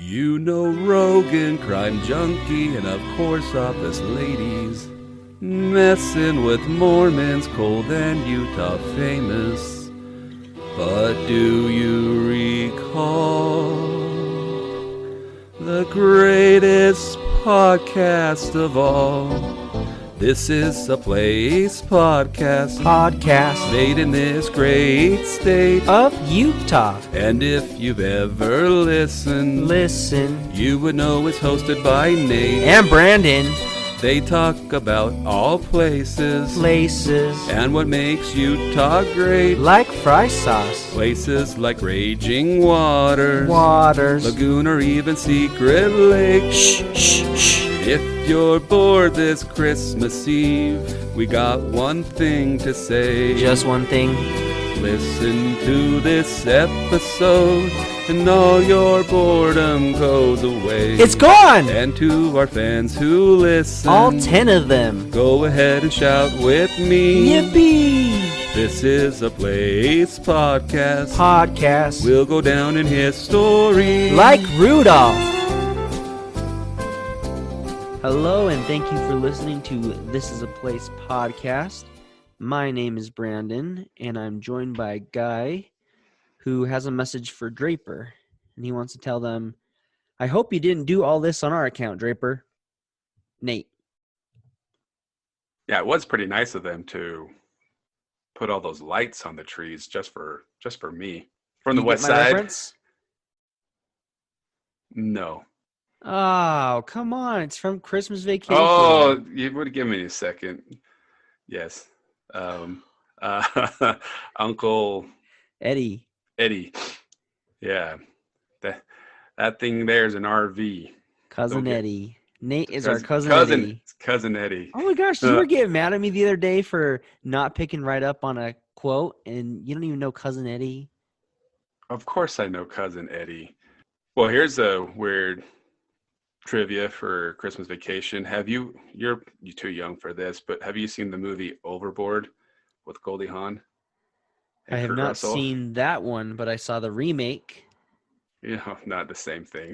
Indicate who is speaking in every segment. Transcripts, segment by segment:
Speaker 1: You know Rogan, crime junkie, and of course office ladies. Messing with Mormons, cold and Utah famous. But do you recall the greatest podcast of all? This is a place podcast made in this great state
Speaker 2: of Utah.
Speaker 1: And if you've ever listened, you would know it's hosted by Nate
Speaker 2: and Brandon.
Speaker 1: They talk about all places and what makes Utah great,
Speaker 2: like fry sauce,
Speaker 1: places like raging waters, lagoon, or even secret lakes.
Speaker 2: Shh.
Speaker 1: If you're bored this Christmas Eve, we got one thing to say.
Speaker 2: Just one thing.
Speaker 1: Listen to this episode and all your boredom goes away.
Speaker 2: It's gone!
Speaker 1: And to our fans who listen,
Speaker 2: all 10 of them,
Speaker 1: go ahead and shout with me.
Speaker 2: Yippee!
Speaker 1: This is a Place podcast. We'll go down in history
Speaker 2: like Rudolph. Hello, and thank you for listening to This is a Place podcast. My name is Brandon, and I'm joined by a guy who has a message for Draper, and he wants to tell them, I hope you didn't do all this on our account, Draper. Nate.
Speaker 3: Yeah, it was pretty nice of them to put all those lights on the trees just for me. From the west side.
Speaker 2: Reference?
Speaker 3: No.
Speaker 2: Oh, come on. It's from Christmas Vacation.
Speaker 3: Oh, you would give me a second. Yes. Uncle
Speaker 2: Eddie.
Speaker 3: Yeah. That thing there is an RV.
Speaker 2: Cousin Eddie. Nate is our cousin Eddie.
Speaker 3: Cousin Eddie.
Speaker 2: Oh my gosh, you were getting mad at me the other day for not picking right up on a quote, and you don't even know Cousin Eddie.
Speaker 3: Of course I know Cousin Eddie. Well, here's a weird trivia for Christmas Vacation. You're too young for this, but have you seen the movie Overboard with Goldie Hawn?
Speaker 2: I have not seen that one, but I saw the remake.
Speaker 3: Yeah, not the same thing.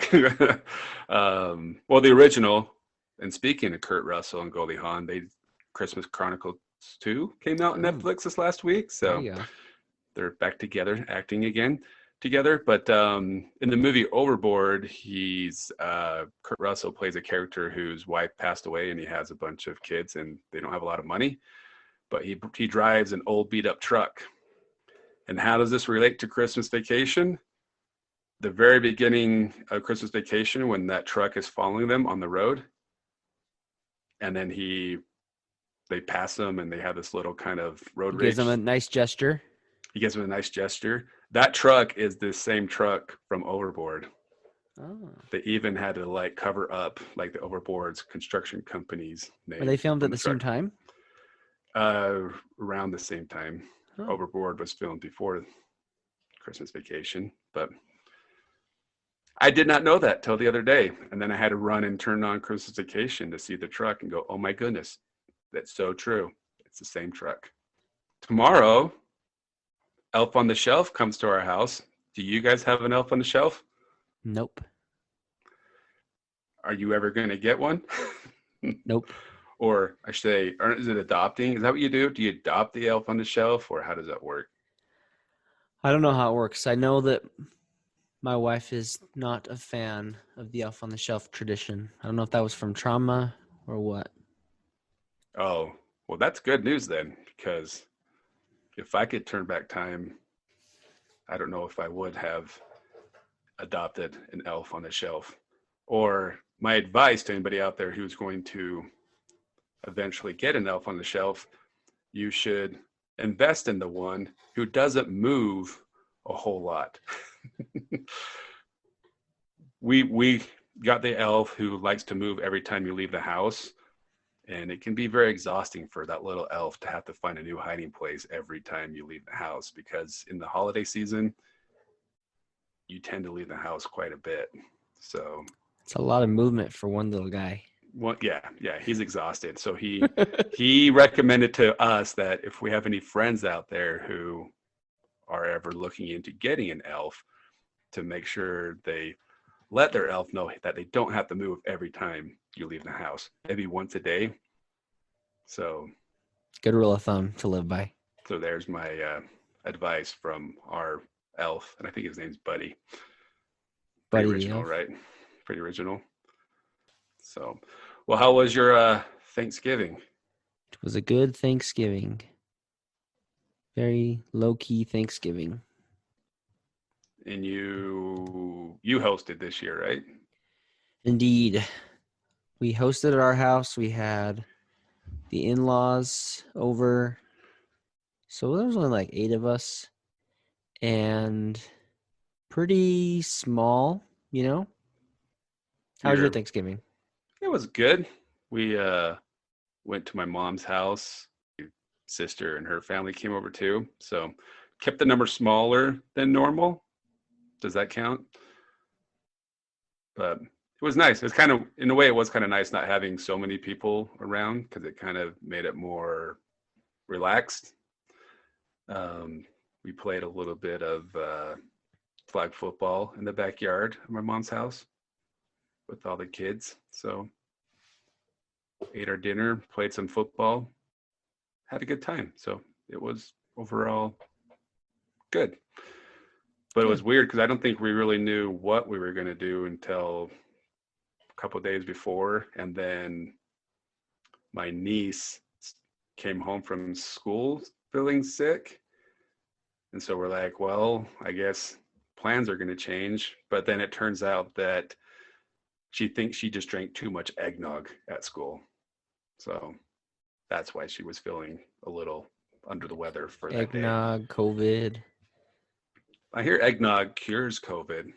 Speaker 3: Well, the original, and speaking of Kurt Russell and Goldie Hawn, Christmas Chronicles 2 came out on Netflix this last week, so they're back together, acting again together. But in the movie Overboard, Kurt Russell plays a character whose wife passed away, and he has a bunch of kids, and they don't have a lot of money, but he drives an old beat up truck. And how does this relate to Christmas Vacation? The very beginning of Christmas Vacation, when that truck is following them on the road, and then they pass them, and they have this little kind of road rage.
Speaker 2: Gives them a nice gesture.
Speaker 3: He gives them a nice gesture. That truck is the same truck from Overboard.
Speaker 2: Oh.
Speaker 3: They even had to cover up the Overboard's construction company's name.
Speaker 2: Were they filmed at the same time?
Speaker 3: Around the same time.
Speaker 2: Oh.
Speaker 3: Overboard was filmed before Christmas Vacation, but I did not know that till the other day. And then I had to run and turn on Christmas Vacation to see the truck and go, oh my goodness, that's so true. It's the same truck. Tomorrow, Elf on the Shelf comes to our house. Do you guys have an Elf on the Shelf?
Speaker 2: Nope.
Speaker 3: Are you ever going to get one?
Speaker 2: Nope.
Speaker 3: Or I should say, is it adopting? Is that what you do? Do you adopt the Elf on the Shelf, or how does that work?
Speaker 2: I don't know how it works. I know that my wife is not a fan of the Elf on the Shelf tradition. I don't know if that was from trauma or what.
Speaker 3: Oh, well, that's good news then, because if I could turn back time, I don't know if I would have adopted an Elf on the Shelf. Or my advice to anybody out there who's going to eventually get an Elf on the Shelf, you should invest in the one who doesn't move a whole lot. We got the elf who likes to move every time you leave the house, and it can be very exhausting for that little elf to have to find a new hiding place every time you leave the house, because in the holiday season you tend to leave the house quite a bit. So
Speaker 2: it's a lot of movement for one little guy.
Speaker 3: Well, yeah, he's exhausted. So he recommended to us that if we have any friends out there who are ever looking into getting an elf, to make sure they let their elf know that they don't have to move every time you leave the house, maybe once a day. So
Speaker 2: Good rule of thumb to live by.
Speaker 3: So there's my advice from our elf, and I think his name's Buddy. Pretty
Speaker 2: Buddy
Speaker 3: original,
Speaker 2: elf.
Speaker 3: right? Pretty original. So, well, how was your Thanksgiving?
Speaker 2: It was a good Thanksgiving. Very low-key Thanksgiving.
Speaker 3: And you hosted this year, right?
Speaker 2: Indeed. We hosted at our house. We had the in-laws over. So there was only like 8 of us. And pretty small, you know? How was your Thanksgiving?
Speaker 3: It was good. We went to my mom's house. My sister and her family came over too. So kept the number smaller than normal. Does that count? But it was nice. It's kind of, in a way, it was kind of nice not having so many people around because it kind of made it more relaxed. We played a little bit of flag football in the backyard of my mom's house with all the kids. So ate our dinner, played some football, had a good time. So it was overall good. But it was weird because I don't think we really knew what we were going to do until a couple of days before. And then my niece came home from school feeling sick. And so we're like, well, I guess plans are going to change. But then it turns out that she thinks she just drank too much eggnog at school. So that's why she was feeling a little under the weather for that day.
Speaker 2: Eggnog, COVID.
Speaker 3: I hear eggnog cures COVID. Is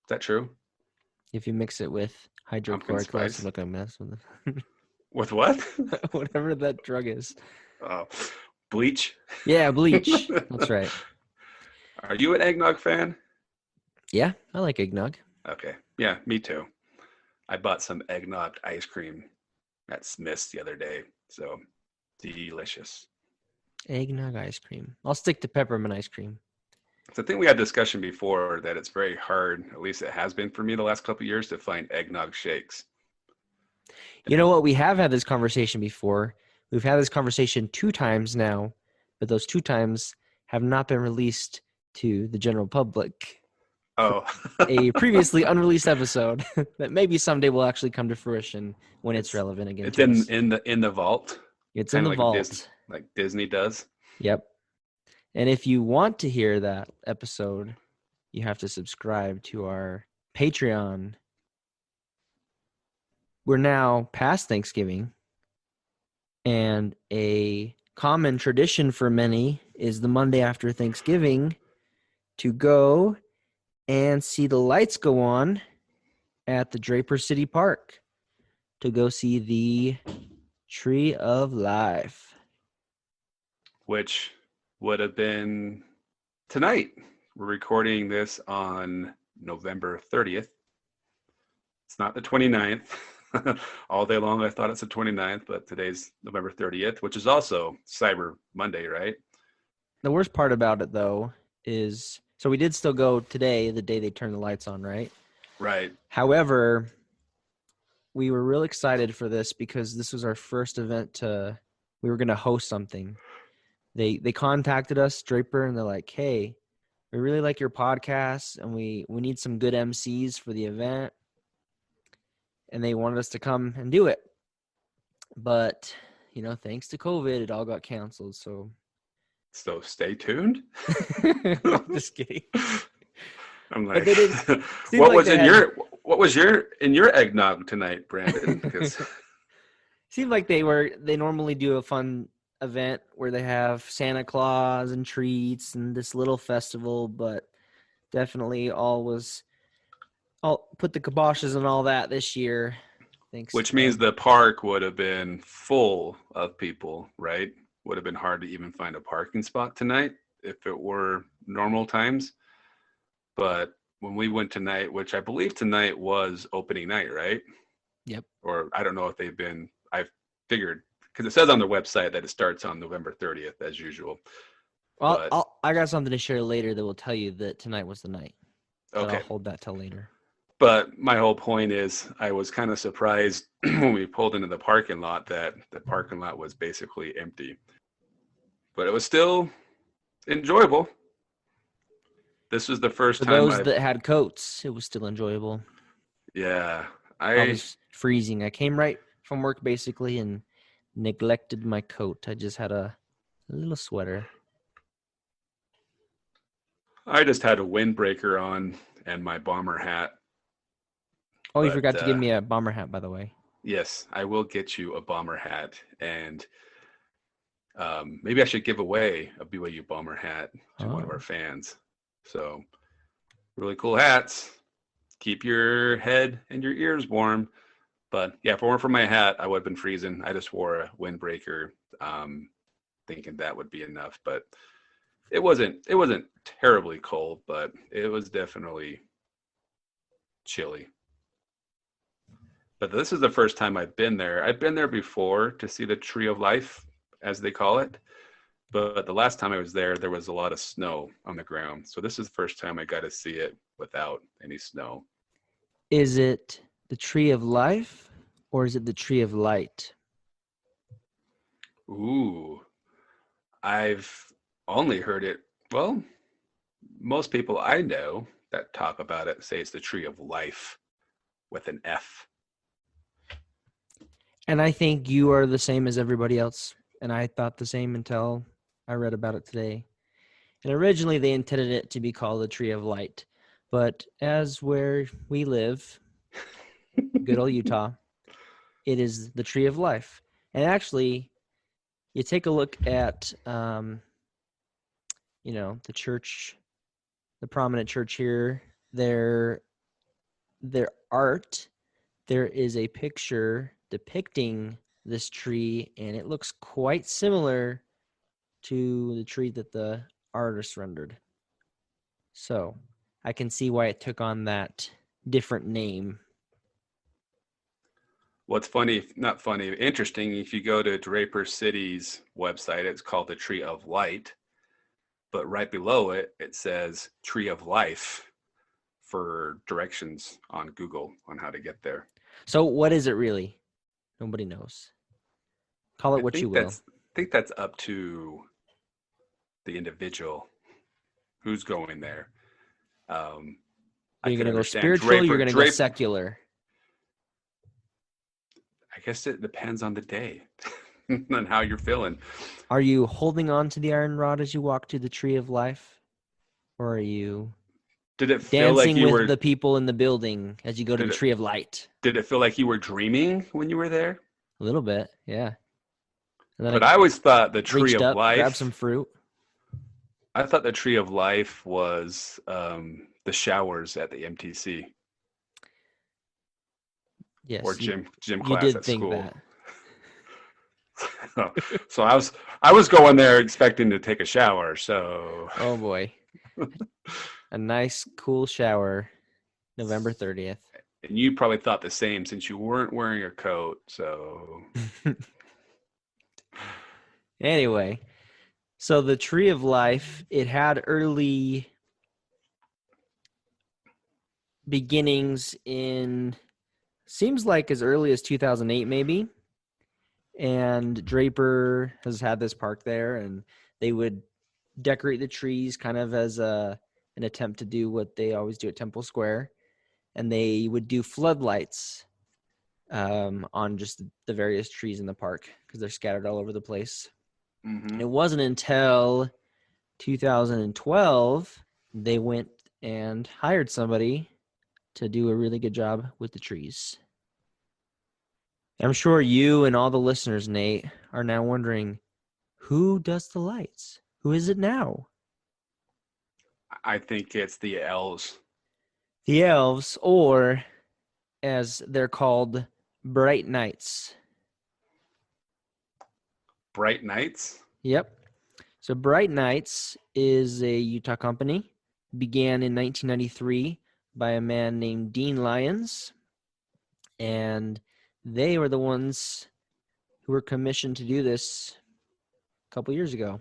Speaker 3: that true?
Speaker 2: If you mix it with hydrochloric
Speaker 3: spice.
Speaker 2: acid, I'm not going to mess with it.
Speaker 3: With what?
Speaker 2: Whatever that drug is.
Speaker 3: Bleach?
Speaker 2: Yeah, bleach. That's right.
Speaker 3: Are you an eggnog fan?
Speaker 2: Yeah, I like eggnog.
Speaker 3: Okay. Yeah, me too. I bought some eggnog ice cream at Smith's the other day. So delicious.
Speaker 2: Eggnog ice cream. I'll stick to peppermint ice cream.
Speaker 3: So I think we had discussion before that it's very hard, at least it has been for me the last couple of years, to find eggnog shakes.
Speaker 2: You know what? We have had this conversation before. We've had this conversation 2 times now, but those 2 times have not been released to the general public.
Speaker 3: Oh.
Speaker 2: A previously unreleased episode that maybe someday will actually come to fruition when it's relevant again.
Speaker 3: It's in the vault.
Speaker 2: It's in the
Speaker 3: like
Speaker 2: vault.
Speaker 3: Like Disney does.
Speaker 2: Yep. And if you want to hear that episode, you have to subscribe to our Patreon. We're now past Thanksgiving, and a common tradition for many is the Monday after Thanksgiving to go and see the lights go on at the Draper City Park to go see the Tree of Life.
Speaker 3: Which would have been tonight. We're recording this on November 30th. It's not the 29th. All day long I thought it's the 29th, but today's November 30th, which is also Cyber Monday, right?
Speaker 2: The worst part about it, though, is so we did still go today, the day they turned the lights on, right?
Speaker 3: Right.
Speaker 2: However, we were real excited for this because this was our first event we were going to host something. They contacted us, Draper, and they're like, hey, we really like your podcast, and we need some good MCs for the event. And they wanted us to come and do it. But, thanks to COVID, it all got canceled. So
Speaker 3: stay tuned.
Speaker 2: Just kidding.
Speaker 3: I'm like,
Speaker 2: what
Speaker 3: was in your eggnog tonight, Brandon? Because
Speaker 2: seemed like they normally do a fun event where they have Santa Claus and treats and this little festival, but definitely I'll put the kiboshes and all that this year.
Speaker 3: Which means the park would have been full of people, right? Would have been hard to even find a parking spot tonight if it were normal times. But when we went tonight, which I believe tonight was opening night, right?
Speaker 2: Yep.
Speaker 3: Or I don't know if I figured, because it says on their website that it starts on November 30th as usual.
Speaker 2: Well, I got something to share later that will tell you that tonight was the night. But I'll
Speaker 3: Okay.
Speaker 2: hold that till later.
Speaker 3: But my whole point is I was kind of surprised when we pulled into the parking lot that the parking lot was basically empty. But it was still enjoyable. This was the first
Speaker 2: For
Speaker 3: time
Speaker 2: those
Speaker 3: I've
Speaker 2: that had coats, it was still enjoyable.
Speaker 3: yeah,
Speaker 2: I was freezing. I came right from work basically and neglected my coat. I just had a little sweater.
Speaker 3: I just had a windbreaker on and my bomber hat.
Speaker 2: Oh, you
Speaker 3: But
Speaker 2: forgot to give me a bomber hat, by the way.
Speaker 3: yes, I will get you a bomber hat, and maybe I should give away a BYU bomber hat to one of our
Speaker 2: Oh.
Speaker 3: fans. So really cool hats. Keep your head and your ears warm. But yeah, if it weren't for my hat, I would have been freezing. I just wore a windbreaker, thinking that would be enough. But it wasn't. It wasn't terribly cold, but it was definitely chilly. But this is the first time I've been there. I've been there before to see the Tree of Life, as they call it. But the last time I was there was a lot of snow on the ground. So this is the first time I got to see it without any snow.
Speaker 2: Is it the tree of life or is it the tree of light?
Speaker 3: Ooh, I've only heard it. Well, most people I know that talk about it say it's the Tree of Life with an F.
Speaker 2: And I think you are the same as everybody else. And I thought the same until I read about it today. And originally they intended it to be called the tree of light. But as where we live, good old Utah, it is the tree of life. And actually, you take a look at, the church, the prominent church here, their art, there is a picture depicting this tree, and it looks quite similar to the tree that the artist rendered. So I can see why it took on that different name.
Speaker 3: What's funny, not funny, interesting, if you go to Draper City's website, it's called the Tree of Light. But right below it, it says Tree of Life for directions on Google on how to get there.
Speaker 2: So what is it really? Nobody knows. Call it what you will.
Speaker 3: I think that's up to the individual who's going there. I
Speaker 2: You're
Speaker 3: can
Speaker 2: going to go
Speaker 3: understand
Speaker 2: spiritual, you're going to go secular.
Speaker 3: I guess it depends on the day and how you're feeling.
Speaker 2: Are you holding on to the iron rod as you walk to the tree of life? Or are you
Speaker 3: Did it feel like
Speaker 2: dancing
Speaker 3: you
Speaker 2: with
Speaker 3: were
Speaker 2: the people in the building as you go to the tree of light?
Speaker 3: Did it feel like you were dreaming when you were there?
Speaker 2: A little bit, yeah. And then
Speaker 3: But I always thought the Tree
Speaker 2: reached
Speaker 3: of
Speaker 2: up,
Speaker 3: Life.
Speaker 2: grabbed some fruit.
Speaker 3: I thought the Tree of Life was the showers at the MTC.
Speaker 2: Yes,
Speaker 3: Or gym
Speaker 2: you
Speaker 3: class
Speaker 2: did
Speaker 3: at
Speaker 2: think
Speaker 3: school.
Speaker 2: that.
Speaker 3: So I was going there expecting to take a shower. So
Speaker 2: Oh boy, a nice cool shower, November 30th.
Speaker 3: and you probably thought the same since you weren't wearing a coat. So
Speaker 2: Anyway, so the tree of life, it had early beginnings in, seems like as early as 2008 maybe. And Draper has had this park there, and they would decorate the trees kind of as an attempt to do what they always do at Temple Square. And they would do floodlights on just the various trees in the park because they're scattered all over the place. And it wasn't until 2012 they went and hired somebody to do a really good job with the trees. I'm sure you and all the listeners, Nate, are now wondering, who does the lights? Who is it now?
Speaker 3: I think it's the elves.
Speaker 2: The elves, or as they're called, Brite Nites.
Speaker 3: Brite Nites?
Speaker 2: Yep. So Brite Nites is a Utah company. Began in 1993 by a man named Dean Lyons. And they were the ones who were commissioned to do this a couple years ago.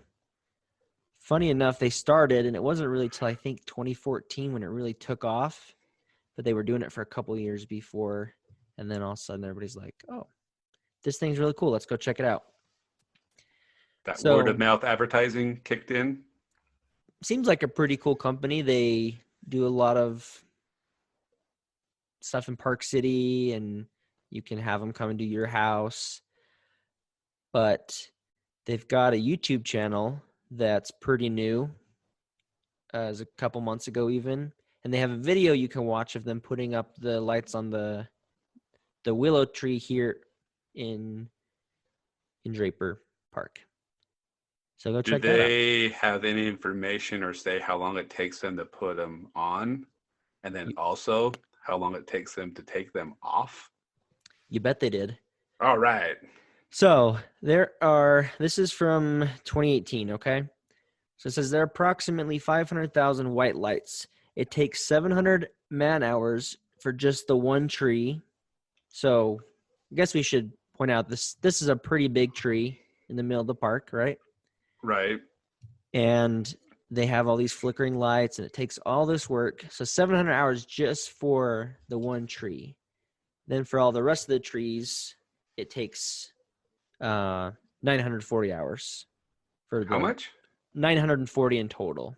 Speaker 2: funny enough, they started, and it wasn't really till I think 2014 when it really took off, but they were doing it for a couple years before, and then all of a sudden everybody's like, oh, this thing's really cool. Let's go check it out.
Speaker 3: That word of
Speaker 2: So
Speaker 3: mouth advertising kicked in.
Speaker 2: seems like a pretty cool company. They do a lot of stuff in Park City, and you can have them come into your house. But they've got a YouTube channel that's pretty new, as a couple months ago even, and they have a video you can watch of them putting up the lights on the willow tree here in Draper Park. So go
Speaker 3: Do
Speaker 2: check that out.
Speaker 3: they have any information or say how long it takes them to put them on? And then also how long it takes them to take them off?
Speaker 2: You bet they did.
Speaker 3: All right.
Speaker 2: So this is from 2018, okay? So it says there are approximately 500,000 white lights. It takes 700 man-hours for just the one tree. So I guess we should point out this is a pretty big tree in the middle of the park, right?
Speaker 3: Right.
Speaker 2: And they have all these flickering lights, and it takes all this work. So 700 hours just for the one tree. Then for all the rest of the trees, it takes 940 hours. For
Speaker 3: How much?
Speaker 2: 940 in total.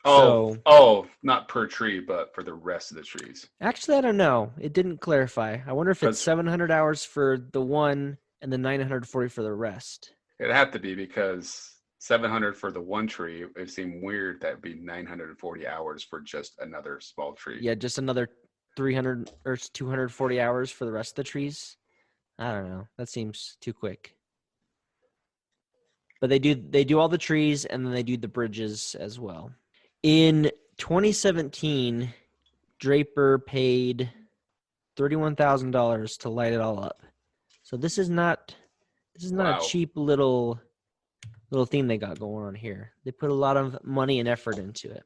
Speaker 3: Oh,
Speaker 2: So,
Speaker 3: not per tree, but for the rest of the trees.
Speaker 2: actually, I don't know. It didn't clarify. I wonder if it's
Speaker 3: 'Cause
Speaker 2: 700 hours for the one and then 940 for the rest.
Speaker 3: it'd have to be because 700 for the one tree, it seemed weird that'd be 940 hours for just another small tree.
Speaker 2: Yeah, just another 300 or 240 hours for the rest of the trees. I don't know. That seems too quick. But they do all the trees, and then they do the bridges as well. In 2017, Draper paid $31,000 to light it all up. So this is not
Speaker 3: Wow.
Speaker 2: a cheap little theme they got going on here. They put a lot of money and effort into it.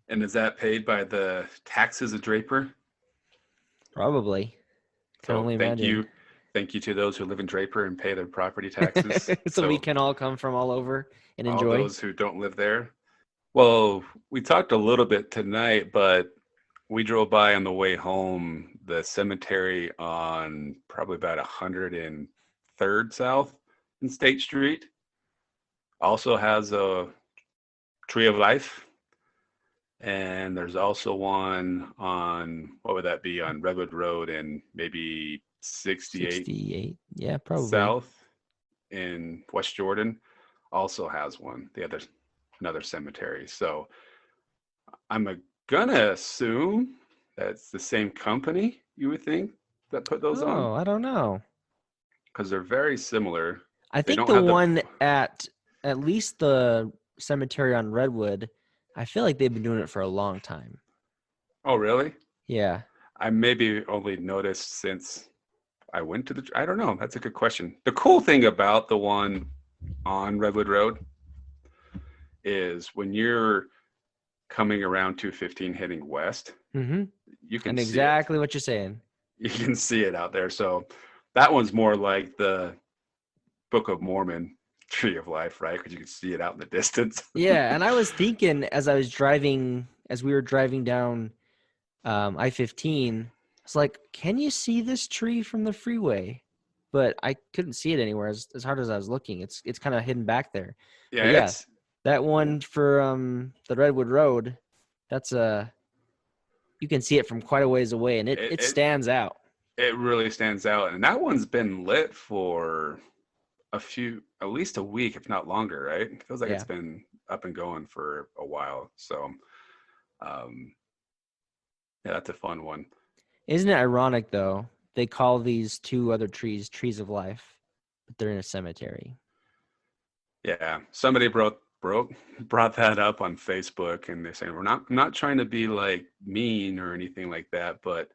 Speaker 3: And is that paid by the taxes of Draper?
Speaker 2: Probably. Can
Speaker 3: So
Speaker 2: only
Speaker 3: thank
Speaker 2: imagine.
Speaker 3: you to those who live in Draper and pay their property taxes.
Speaker 2: So we can all come from all over and enjoy.
Speaker 3: All those who don't live there. Well, we talked a little bit tonight, but we drove by on the way home the cemetery on probably about 103rd South in State Street. Also has a Tree of Life. And there's also one on, what would that be, on Redwood Road and maybe 68
Speaker 2: Yeah, probably.
Speaker 3: South in West Jordan also has one. Another cemetery. So I'm gonna assume that's the same company, you would think, that put those on,
Speaker 2: Oh, I don't know.
Speaker 3: because they're very similar.
Speaker 2: I
Speaker 3: They
Speaker 2: think
Speaker 3: don't
Speaker 2: the
Speaker 3: have
Speaker 2: one at least the cemetery on Redwood, I feel like they've been doing it for a long time.
Speaker 3: Oh, really?
Speaker 2: Yeah.
Speaker 3: I maybe only noticed since I went to I don't know. That's a good question. The cool thing about the one on Redwood Road is when you're coming around 215 heading west,
Speaker 2: Mm-hmm.
Speaker 3: you can
Speaker 2: And
Speaker 3: see
Speaker 2: exactly what you're saying.
Speaker 3: it. You can see it out there. So that one's more like the Book of Mormon Tree of Life, right? Because you can see it out in the distance.
Speaker 2: Yeah, and I was thinking as we were driving down I-15, I was like, can you see this tree from the freeway? But I couldn't see it anywhere as hard as I was looking. It's kind of hidden back there.
Speaker 3: Yeah,
Speaker 2: But yeah, that one for the Redwood Road, that's you can see it from quite a ways away, and it stands out.
Speaker 3: it really stands out. And that one's been lit for at least a week, if not longer, right? It feels like it's been up and going for a while. So, yeah, that's a fun one.
Speaker 2: Isn't it ironic, though? They call these two other trees trees of life, but they're in a cemetery.
Speaker 3: Yeah, somebody brought that up on Facebook, and they're saying I'm not trying to be like mean or anything like that, but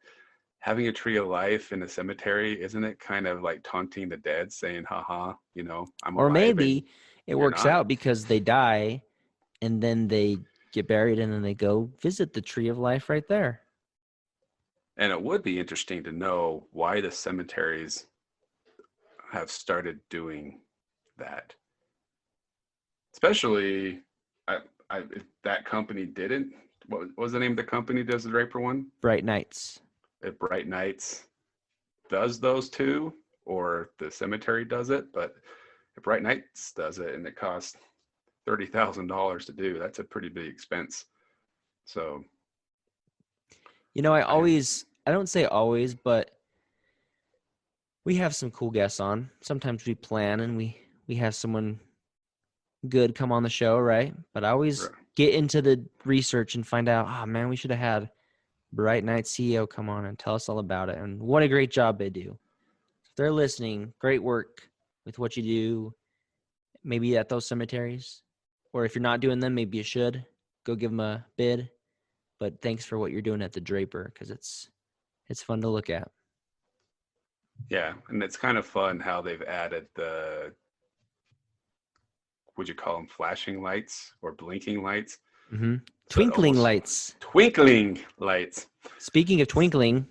Speaker 3: having a tree of life in a cemetery, isn't it kind of like taunting the dead, saying, haha, I'm
Speaker 2: Or
Speaker 3: alive,
Speaker 2: maybe it
Speaker 3: you're
Speaker 2: works
Speaker 3: not?
Speaker 2: out because they die, and then they get buried, and then they go visit the tree of life right there.
Speaker 3: And it would be interesting to know why the cemeteries have started doing that. especially if that company didn't. What was the name of the company that does the Draper one?
Speaker 2: Brite Nites.
Speaker 3: If Brite Nites does those two, or the cemetery does it, but if Brite Nites does it and it costs $30,000 to do, that's a pretty big expense. So,
Speaker 2: I don't say always, but we have some cool guests on. Sometimes we plan and we have someone good come on the show, right? But I always get into the research and find out, oh man, we should have had Brite Nites CEO come on and tell us all about it. And what a great job they do. If they're listening, great work with what you do, maybe at those cemeteries. Or if you're not doing them, maybe you should. Go give them a bid. But thanks for what you're doing at the Draper, because it's fun to look at.
Speaker 3: yeah, and it's kind of fun how they've added the, would you call them flashing lights or blinking lights?
Speaker 2: Mm-hmm. Twinkling lights.
Speaker 3: Twinkling lights.
Speaker 2: Speaking of twinkling.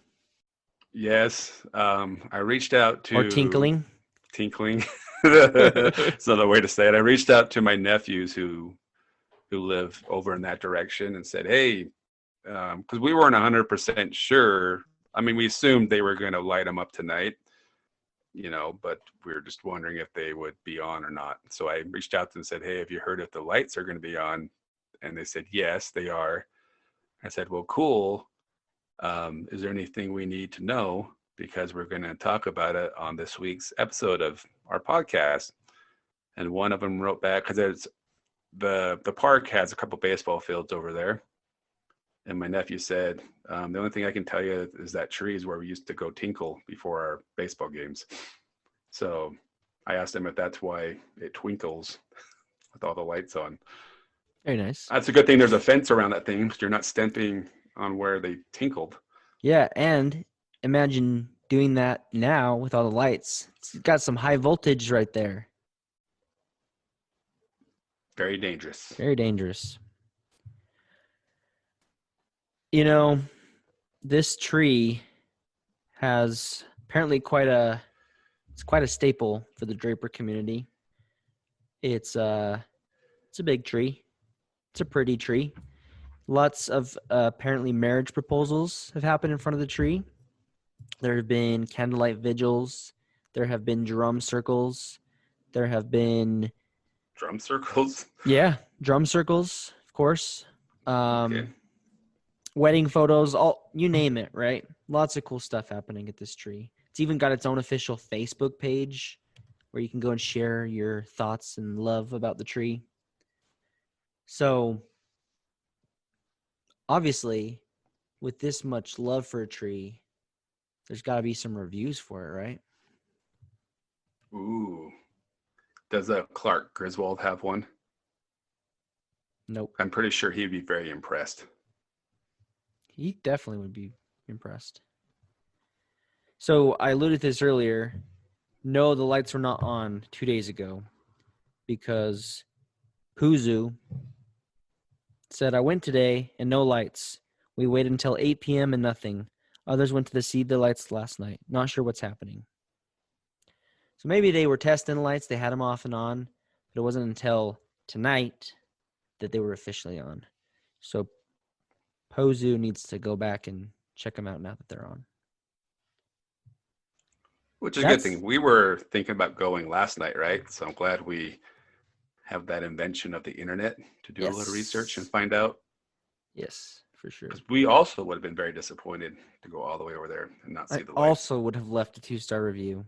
Speaker 3: Yes, I reached out to...
Speaker 2: Or tinkling.
Speaker 3: Tinkling. It's another way to say it. I reached out to my nephews who live over in that direction and said, hey, because we weren't 100% sure. I mean, we assumed they were going to light them up tonight, but we were just wondering if they would be on or not. So I reached out to them and said, hey, have you heard if the lights are going to be on? And they said, yes, they are. I said, well, cool. Is there anything we need to know? Because we're going to talk about it on this week's episode of our podcast. And one of them wrote back, because there's the park has a couple baseball fields over there. And my nephew said, the only thing I can tell you is that tree is where we used to go tinkle before our baseball games. So I asked him if that's why it twinkles with all the lights on.
Speaker 2: Very nice.
Speaker 3: That's a good thing there's a fence around that thing, so you're not stepping on where they tinkled.
Speaker 2: Yeah, and imagine doing that now with all the lights. It's got some high voltage right there.
Speaker 3: Very dangerous.
Speaker 2: Very dangerous. This tree has apparently quite a staple for the Draper community. It's a big tree. It's a pretty tree. Lots of apparently marriage proposals have happened in front of the tree. There have been candlelight vigils. There have been drum circles. There have been...
Speaker 3: Drum circles?
Speaker 2: Yeah, drum circles, of course.
Speaker 3: Okay.
Speaker 2: Wedding photos, you name it, right? Lots of cool stuff happening at this tree. It's even got its own official Facebook page where you can go and share your thoughts and love about the tree. So, obviously, with this much love for a tree, there's got to be some reviews for it, right?
Speaker 3: Ooh. Does Clark Griswold have one?
Speaker 2: Nope.
Speaker 3: I'm pretty sure he'd be very impressed.
Speaker 2: He definitely would be impressed. So I alluded to this earlier. No, the lights were not on 2 days ago because Puzu said, I went today and no lights. We waited until 8 p.m. and nothing. Others went to see the lights last night. Not sure what's happening. So maybe they were testing the lights. They had them off and on. But it wasn't until tonight that they were officially on. So Pozu needs to go back and check them out now that they're on.
Speaker 3: Which is a good thing. We were thinking about going last night, right? So I'm glad we have that invention of the internet to do a little research and find out.
Speaker 2: Yes, for sure.
Speaker 3: Because we also would have been very disappointed to go all the way over there and not see the lights.
Speaker 2: Also would have left a 2-star review.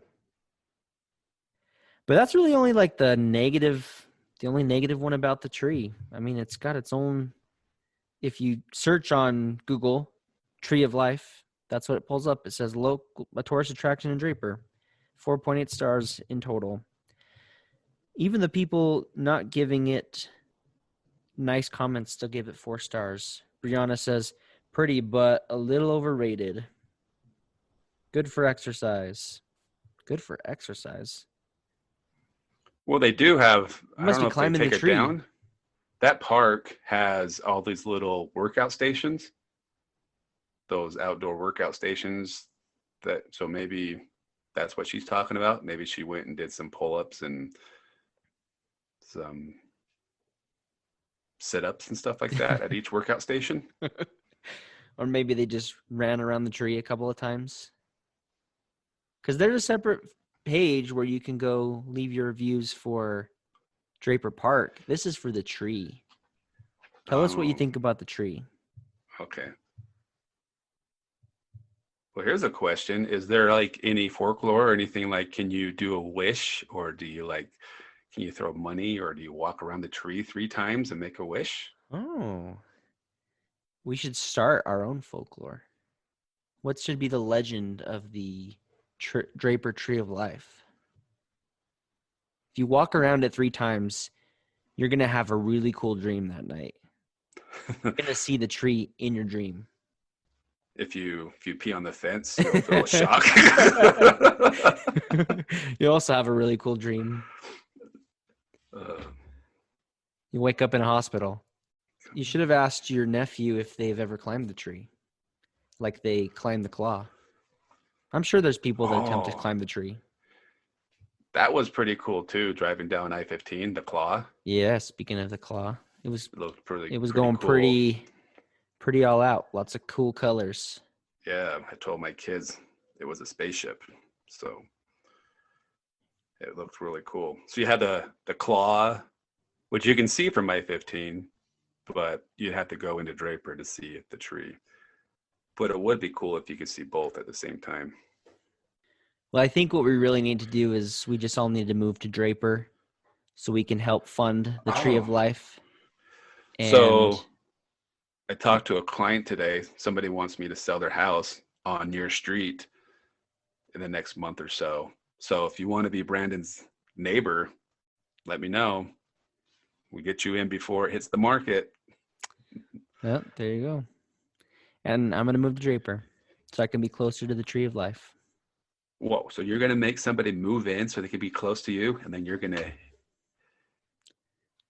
Speaker 2: But that's really only like the only negative one about the tree. I mean, it's got its own... If you search on Google, Tree of Life, that's what it pulls up. It says a tourist attraction in Draper, 4.8 stars in total. Even the people not giving it nice comments still give it 4 stars. Brianna says, pretty, but a little overrated. Good for exercise. Good for exercise.
Speaker 3: Well, they do have, I don't know if they
Speaker 2: climbing
Speaker 3: take
Speaker 2: the
Speaker 3: it
Speaker 2: tree.
Speaker 3: down. That park has all these little workout stations, those outdoor workout stations. So maybe that's what she's talking about. Maybe she went and did some pull-ups and some sit-ups and stuff like that at each workout station.
Speaker 2: Or maybe they just ran around the tree a couple of times. Because there's a separate page where you can go leave your reviews for Draper Park. This is for the tree. Tell us what you think about the tree.
Speaker 3: Okay. Well, here's a question. Is there like any folklore or anything like, can you do a wish, or do you like, can you throw money, or do you walk around the tree 3 times and make a wish?
Speaker 2: Oh. We should start our own folklore. What should be the legend of the Draper Tree of Life? If you walk around it 3 times, you're going to have a really cool dream that night. You're going to see the tree in your dream.
Speaker 3: If you pee on the fence, you'll feel a shock.
Speaker 2: You also have a really cool dream. You wake up in a hospital. You should have asked your nephew if they've ever climbed the tree, like they climbed the claw. I'm sure there's people that attempt to climb the tree.
Speaker 3: That was pretty cool too, driving down I-15, the claw.
Speaker 2: Yeah, speaking of the claw, it was
Speaker 3: pretty
Speaker 2: going
Speaker 3: cool.
Speaker 2: pretty all out. Lots of cool colors.
Speaker 3: Yeah, I told my kids it was a spaceship, so it looked really cool. So you had the claw, which you can see from I-15, but you'd have to go into Draper to see the tree. But it would be cool if you could see both at the same time.
Speaker 2: Well, I think what we really need to do is we just all need to move to Draper so we can help fund the Tree of Life. And
Speaker 3: so I talked to a client today. Somebody wants me to sell their house on your street in the next month or so. So if you want to be Brandon's neighbor, let me know. We get you in before it hits the market.
Speaker 2: Well, there you go. And I'm going to move to Draper so I can be closer to the Tree of Life.
Speaker 3: Whoa, so you're going to make somebody move in so they can be close to you, and then you're going to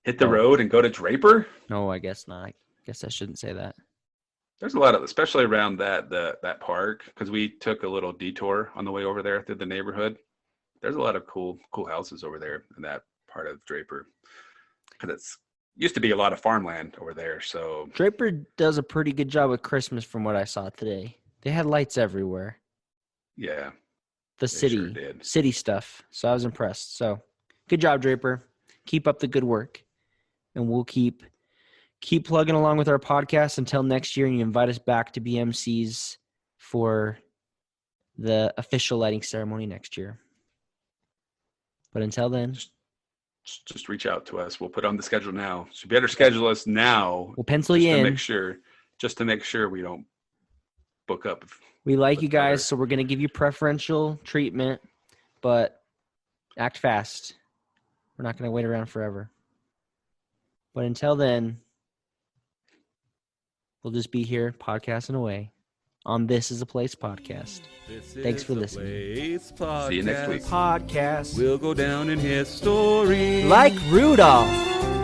Speaker 3: hit the road and go to Draper?
Speaker 2: No, I guess not. I guess I shouldn't say that.
Speaker 3: There's a lot of, especially around that park, because we took a little detour on the way over there through the neighborhood. There's a lot of cool houses over there in that part of Draper, because it's used to be a lot of farmland over there. So
Speaker 2: Draper does a pretty good job with Christmas from what I saw today. They had lights everywhere.
Speaker 3: Yeah.
Speaker 2: The city,
Speaker 3: sure did.
Speaker 2: City stuff. So I was impressed. So good job, Draper. Keep up the good work. And we'll keep plugging along with our podcast until next year, and you invite us back to be MCs for the official lighting ceremony next year. But until then,
Speaker 3: just reach out to us. We'll put on the schedule now. So you better schedule us now.
Speaker 2: We'll pencil you in.
Speaker 3: Just to make sure we don't book up.
Speaker 2: We like you guys, so we're going to give you preferential treatment, but act fast. We're not going to wait around forever. But until then, we'll just be here podcasting away on This Is a Place podcast. Thanks for listening.
Speaker 3: See you next week.
Speaker 2: Podcast.
Speaker 1: We'll go down in history
Speaker 2: Like Rudolph.